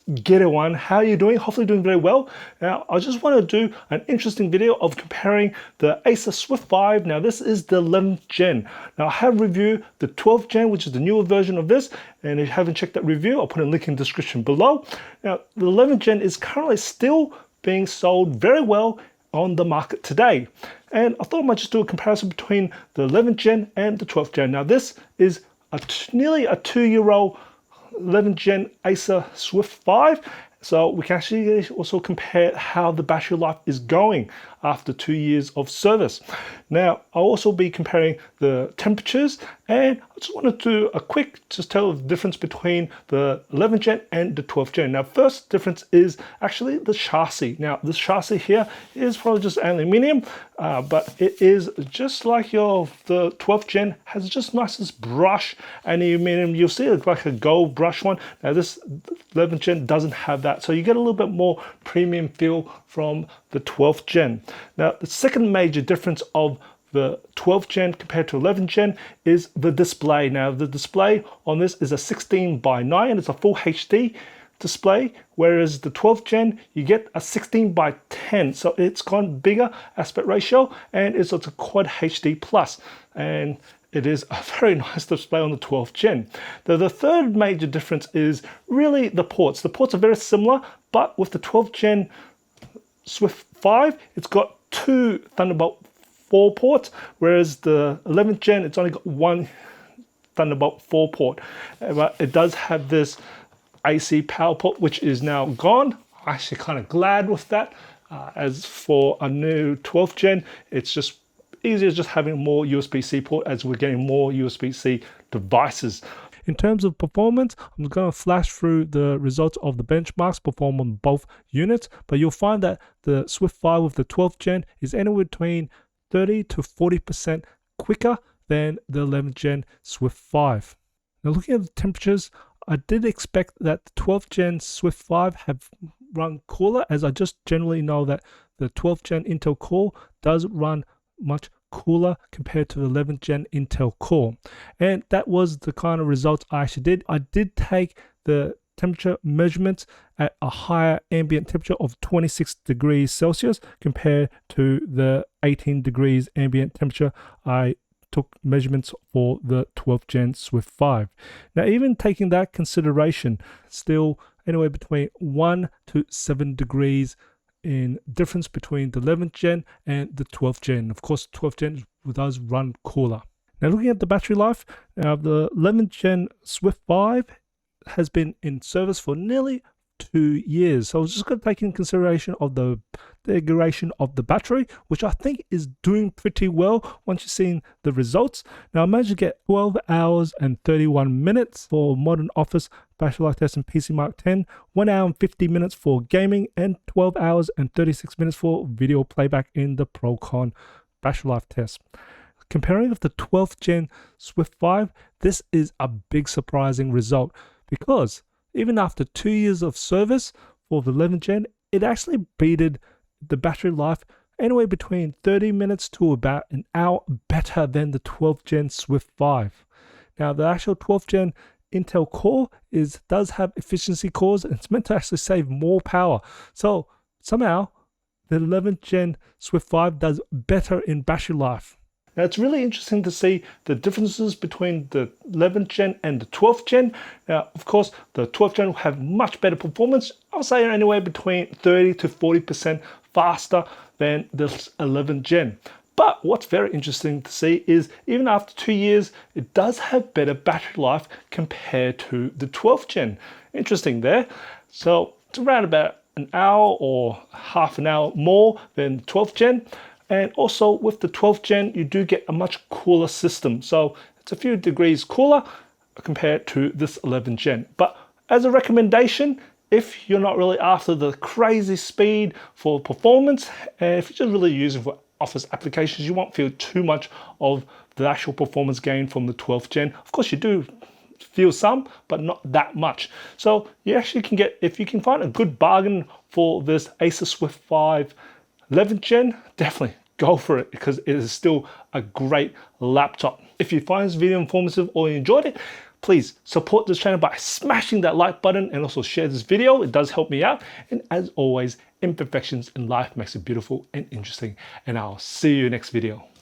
G'day one, how are you doing? Hopefully doing very well. Now, I just want to do an interesting video of comparing the Acer Swift 5. Now, this is the 11th gen. Now, I have reviewed the 12th gen, which is the newer version of this. And if you haven't checked that review, I'll put a link in the description below. Now, the 11th gen is currently still being sold very well on the market today. And I thought I might just do a comparison between the 11th gen and the 12th gen. Now, this is nearly a 2-year-old 11th gen Acer Swift 5, so we can actually also compare how the battery life is going after 2 years of service. Now, I'll also be comparing the temperatures, and I just want to do a quick tell the difference between the 11th gen and the 12th gen. Now, first difference is actually the chassis. Now, this chassis here is probably just aluminium, but it is just like the 12th gen has just nicest brush aluminium. You'll see it's like a gold brush one. Now, this 11th gen doesn't have that, so you get a little bit more premium feel from the 12th gen. Now, the second major difference of the 12th gen compared to 11th gen is the display. Now, the display on this is a 16:9, and it's a full HD display, whereas the 12th gen, you get a 16:10. So it's got bigger aspect ratio, and it's a Quad HD Plus. And it is a very nice display on the 12th gen. The third major difference is really the ports. The ports are very similar, but with the 12th gen Swift 5, it's got 2 Thunderbolt 4 ports, whereas the 11th gen, it's only got 1 Thunderbolt 4 port. But it does have this AC power port, which is now gone. I'm actually kind of glad with that. As for a new 12th gen, it's just easier just having more USB-C port as we're getting more USB-C devices. In terms of performance, I'm going to flash through the results of the benchmarks performed on both units, but you'll find that the Swift 5 with the 12th gen is anywhere between 30 to 40% quicker than the 11th gen Swift 5. Now, looking at the temperatures, I did expect that the 12th gen Swift 5 have run cooler, as I just generally know that the 12th gen Intel Core does run much cooler compared to the 11th gen Intel Core. And that was the kind of results I actually did. I did take the temperature measurements at a higher ambient temperature of 26 degrees Celsius compared to the 18 degrees ambient temperature I took measurements for the 12th gen Swift 5. Now, even taking that consideration, still anywhere between 1 to 7 degrees in difference between the 11th gen and the 12th gen. Of course, 12th gen does run cooler. Now, looking at the battery life, now the 11th gen Swift 5 has been in service for nearly 2 years. So I was just going to take in consideration of the degradation of the battery, which I think is doing pretty well once you've seen the results. Now, I managed to get 12 hours and 31 minutes for modern office battery life test in PC Mark 10, 1 hour and 50 minutes for gaming, and 12 hours and 36 minutes for video playback in the Procon battery life test. Comparing with the 12th gen Swift 5, this is a big surprising result, because even after 2 years of service for the 11th gen, it actually beated the battery life anywhere between 30 minutes to about an hour better than the 12th gen Swift 5. Now, the actual 12th gen Intel Core does have efficiency cores, and it's meant to actually save more power. So somehow the 11th gen Swift 5 does better in battery life. Now, it's really interesting to see the differences between the 11th gen and the 12th gen. Now, of course, the 12th gen will have much better performance. I'll say anywhere between 30 to 40% faster than the 11th gen. But what's very interesting to see is even after 2 years, it does have better battery life compared to the 12th gen. Interesting there. So it's around about an hour or half an hour more than the 12th gen. And also with the 12th gen, you do get a much cooler system. So it's a few degrees cooler compared to this 11th gen. But as a recommendation, if you're not really after the crazy speed for performance, and if you're just really using for office applications, you won't feel too much of the actual performance gain from the 12th gen. Of course, you do feel some, but not that much. So you actually can get, if you can find a good bargain for this Acer Swift 5 11th gen, definitely go for it, because it is still a great laptop. If you find this video informative or you enjoyed it, please support this channel by smashing that like button and also share this video. It does help me out. And as always, imperfections in life makes it beautiful and interesting. And I'll see you next video.